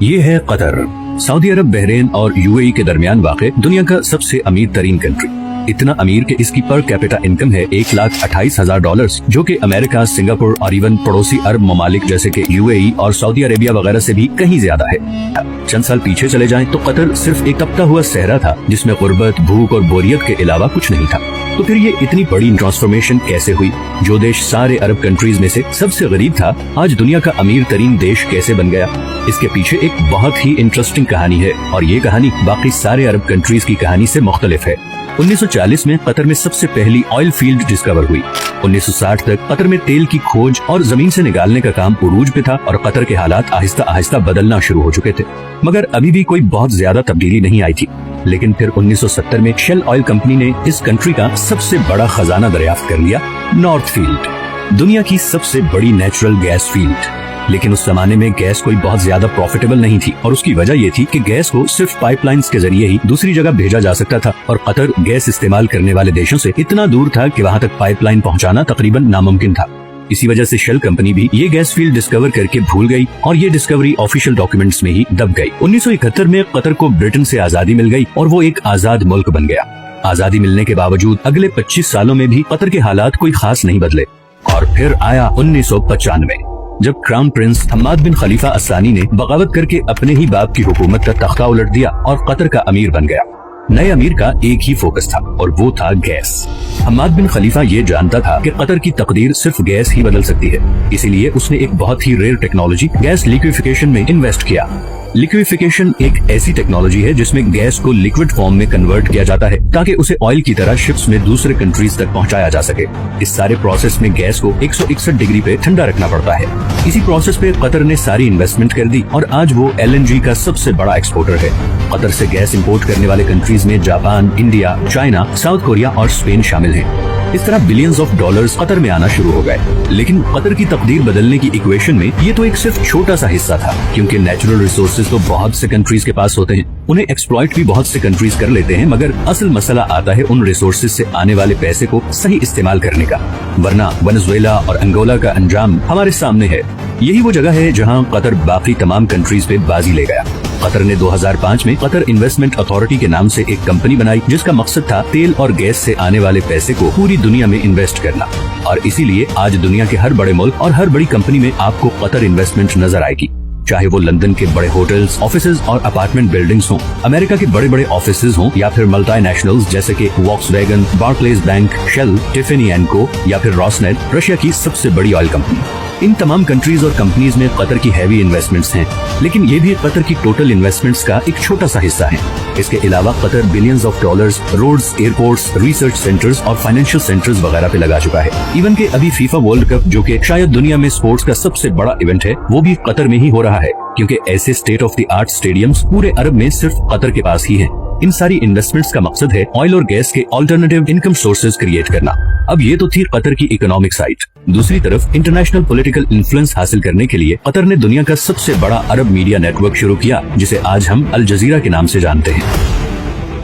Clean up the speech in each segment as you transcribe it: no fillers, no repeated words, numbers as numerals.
ये है Qatar. Saudi अरब, Bahrain और यूएई के दरमियान वाक़ दुनिया का सबसे अमीर तरीन कंट्री। इतना अमीर कि इसकी पर कैपिटा इनकम है $1,28,000, जो कि अमेरिका, सिंगापुर और इवन पड़ोसी अरब ममालिक जैसे कि यूएई और सऊदी अरेबिया वगैरह से भी कहीं ज्यादा है। चंद साल पीछे चले जाएं तो कतर सिर्फ एक तपता हुआ सहरा था जिसमें गुर्बत, भूख और बोरियत के अलावा कुछ नहीं था। तो फिर ये इतनी बड़ी ट्रांसफॉर्मेशन कैसे हुई? जो देश सारे अरब कंट्रीज में से सबसे गरीब था, आज दुनिया का अमीर तरीन देश कैसे बन गया? इसके पीछे एक बहुत ही इंटरेस्टिंग कहानी है और ये कहानी बाकी सारे अरब कंट्रीज की कहानी से मुख्तलिफ है। 1940 में कतर में सबसे पहली ऑयल फील्ड डिस्कवर हुई। 1960 तक कतर में तेल की खोज और जमीन से निकालने का काम उरूज पे था और कतर के हालात आहिस्ता आहिस्ता बदलना शुरू हो चुके थे, मगर अभी भी कोई बहुत ज्यादा तब्दीली नहीं आई थी। लेकिन फिर 1970 में शेल ऑयल कंपनी ने इस कंट्री का सबसे बड़ा खजाना दरियाफ्त कर लिया, नॉर्थ फील्ड, दुनिया की सबसे बड़ी नेचुरल गैस फील्ड। लेकिन उस जमाने में गैस कोई बहुत ज्यादा प्रॉफिटेबल नहीं थी और उसकी वजह ये थी कि गैस को सिर्फ पाइपलाइंस के जरिए ही दूसरी जगह भेजा जा सकता था और कतर गैस इस्तेमाल करने वाले देशों से इतना दूर था कि वहाँ तक पाइपलाइन पहुँचाना तकरीबन नामुमकिन था। इसी वजह से शेल कंपनी भी ये गैस फील्ड डिस्कवर करके भूल गई और ये डिस्कवरी ऑफिशियल डॉक्यूमेंट्स में ही दब गई। 1971 में कतर को ब्रिटेन से आजादी मिल गई और वो एक आजाद मुल्क बन गया। आजादी मिलने के बावजूद अगले 25 सालों में भी कतर के हालात कोई खास नहीं बदले। और फिर आया 1995 जब क्राउन प्रिंस हम्माद बिन खलीफा अस्सानी ने बगावत करके अपने ही बाप की हुकूमत का तख्ता उलट दिया और कतर का अमीर बन गया। नए अमीर का एक ही फोकस था और वो था गैस। हम्माद बिन खलीफा ये जानता था कि कतर की तकदीर सिर्फ गैस ही बदल सकती है, इसीलिए उसने एक बहुत ही रेयर टेक्नोलॉजी गैस लिक्विफिकेशन में इन्वेस्ट किया। लिक्विफिकेशन एक ऐसी टेक्नोलॉजी है जिसमें गैस को लिक्विड फॉर्म में कन्वर्ट किया जाता है ताकि उसे ऑयल की तरह शिप्स में दूसरे कंट्रीज तक पहुंचाया जा सके। इस सारे प्रोसेस में गैस को 161 डिग्री पे ठंडा रखना पड़ता है। इसी प्रोसेस पे कतर ने सारी इन्वेस्टमेंट कर दी और आज वो LNG का सबसे बड़ा एक्सपोर्टर है। कतर से गैस इंपोर्ट करने वाले कंट्रीज में Japan, India, China, south Korea और स्पेन शामिल हैं। इस तरह बिलियंस ऑफ डॉलर्स कतर में आना शुरू हो गए। लेकिन कतर की तकदीर बदलने की इक्वेशन में ये तो एक सिर्फ छोटा सा हिस्सा था, क्योंकि नेचुरल रिसोर्सेज तो बहुत से कंट्रीज के पास होते हैं, उन्हें एक्सप्लॉइट भी बहुत से कंट्रीज कर लेते हैं, मगर असल मसला आता है उन रिसोर्सेज से आने वाले पैसे को सही इस्तेमाल करने का। वरना वेनेजुएला और अंगोला का अंजाम हमारे सामने है। यही वो जगह है जहाँ कतर बाकी तमाम कंट्रीज पे बाजी ले गया। कतर ने 2005 में कतर इन्वेस्टमेंट अथॉरिटी के नाम से एक कंपनी बनाई जिसका मकसद था तेल और गैस से आने वाले पैसे को पूरी दुनिया में इन्वेस्ट करना। और इसीलिए आज दुनिया के हर बड़े मुल्क और हर बड़ी कंपनी में आपको कतर इन्वेस्टमेंट नजर आएगी, चाहे वो लंदन के बड़े होटल्स, ऑफिसेज और अपार्टमेंट बिल्डिंग्स हों, अमेरिका के बड़े बड़े ऑफिसेज हों, या फिर मल्टीनेशनल्स जैसे कि Volkswagen, Barclays bank, Shell, Tiffany and co, या फिर रॉसनेट, रशिया की सबसे बड़ी ऑयल कंपनी। इन तमाम कंट्रीज और कंपनीज में कतर की हैवी इन्वेस्टमेंट्स हैं, लेकिन ये भी कतर की टोटल इन्वेस्टमेंट्स का एक छोटा सा हिस्सा है। इसके अलावा Qatar billions of dollars roads, airports, research centres और फाइनेंशियल सेंटर्स वगैरह पे लगा चुका है। इवन के अभी फीफा वर्ल्ड कप, जो कि शायद दुनिया में स्पोर्ट्स का सबसे बड़ा इवेंट है, वो भी कतर में ही हो रहा है, क्योंकि ऐसे state of the art stadiums पूरे अरब में सिर्फ कतर के पास ही हैं। इन सारी इन्वेस्टमेंट्स का मकसद है ऑयल और गैस के अल्टरनेटिव इनकम सोर्सेज क्रिएट करना। अब ये तो थी कतर की इकोनॉमिक साइड। दूसरी तरफ इंटरनेशनल पॉलिटिकल इन्फ्लुएंस हासिल करने के लिए कतर ने दुनिया का सबसे बड़ा अरब मीडिया नेटवर्क शुरू किया, जिसे आज हम अल जजीरा के नाम से जानते हैं।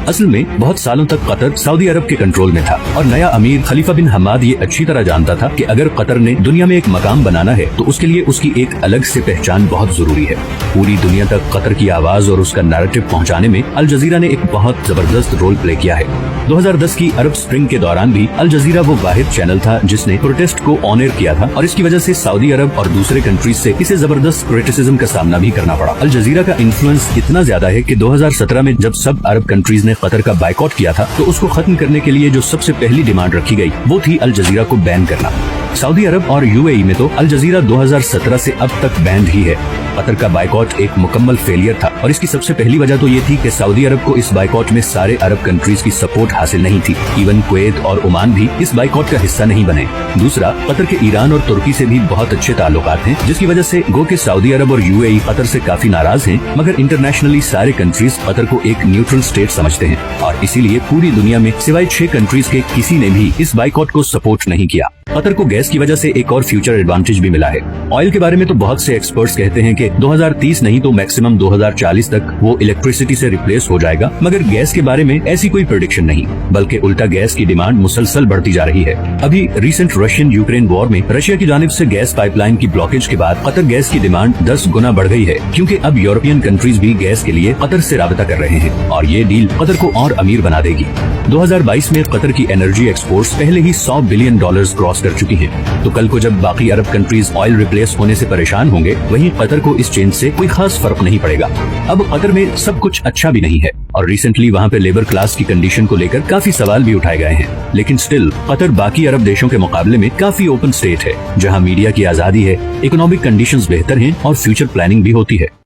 असल में बहुत सालों तक कतर सऊदी अरब के कंट्रोल में था और नया अमीर खलीफा बिन हम्माद ये अच्छी तरह जानता था कि अगर कतर ने दुनिया में एक मकाम बनाना है तो उसके लिए उसकी एक अलग से पहचान बहुत जरूरी है। पूरी दुनिया तक कतर की आवाज और उसका नैरेटिव पहुंचाने में अल जजीरा ने एक बहुत जबरदस्त रोल प्ले किया है। 2010 की अरब स्प्रिंग के दौरान भी अल जजीरा वो वाहिद चैनल था जिसने प्रोटेस्ट को ऑनर किया था और इसकी वजह से सऊदी अरब और दूसरे कंट्रीज से इसे जबरदस्त क्रिटिसिज्म का सामना भी करना पड़ा। अल जजीरा का इन्फ्लुएंस इतना ज्यादा है कि 2017 में जब सब अरब कंट्रीज ने कतर का बाइकआउट किया था तो उसको खत्म करने के लिए जो सबसे पहली डिमांड रखी गई वो थी अल जजीरा को बैन करना। सऊदी अरब और यूएई में तो अल जजीरा 2017 से अब तक बैंड ही है। कतर का बाइकआउट एक मुकम्मल फेलियर था और इसकी सबसे पहली वजह तो ये थी कि सऊदी अरब को इस बाइकआउट में सारे अरब कंट्रीज की सपोर्ट हासिल नहीं थी। इवन कुवैत और ओमान भी इस बाइकआउट का हिस्सा नहीं बने। दूसरा, कतर के ईरान और तुर्की से भी बहुत अच्छे ताल्लुकात हैं, जिसकी वजह से गो के सऊदी अरब और यूएई कतर से काफी नाराज हैं, मगर इंटरनेशनली सारे कंट्रीज कतर को एक न्यूट्रल स्टेट समझते हैं और इसीलिए पूरी दुनिया में सिवाय 6 कंट्रीज के किसी ने भी इस बाइकआउट को सपोर्ट नहीं किया। कतर को गैस की वजह से एक और फ्यूचर एडवांटेज भी मिला है। ऑयल के बारे में तो बहुत से एक्सपर्ट्स कहते हैं कि 2030 नहीं तो मैक्सिमम 2040 तक वो इलेक्ट्रिसिटी से रिप्लेस हो जाएगा, मगर गैस के बारे में ऐसी कोई प्रेडिक्शन नहीं, बल्कि उल्टा गैस की डिमांड मुसलसल बढ़ती जा रही है। अभी रिसेंट रशियन यूक्रेन वॉर में रशिया की जानिब से गैस पाइपलाइन की ब्लॉकेज के बाद कतर गैस की डिमांड 10 गुना बढ़ गई है, क्योंकि अब यूरोपियन कंट्रीज भी गैस के लिए कतर से राबता कर रहे हैं और ये डील कतर को और अमीर बना देगी। 2022 में कतर की एनर्जी एक्सपोर्ट्स पहले ही $100 बिलियन क्रॉस कर चुकी हैं। तो कल को जब बाकी अरब कंट्रीज ऑयल रिप्लेस होने से परेशान होंगे, वहीं कतर को इस चेंज से कोई खास फर्क नहीं पड़ेगा। अब कतर में सब कुछ अच्छा भी नहीं है और रिसेंटली वहाँ पे लेबर क्लास की कंडीशन को लेकर काफी सवाल भी उठाए गए हैं, लेकिन स्टिल कतर बाकी अरब देशों के मुकाबले में काफी ओपन स्टेट है, जहाँ मीडिया की आजादी है, इकोनॉमिक कंडीशंस बेहतर हैं और फ्यूचर प्लानिंग भी होती है।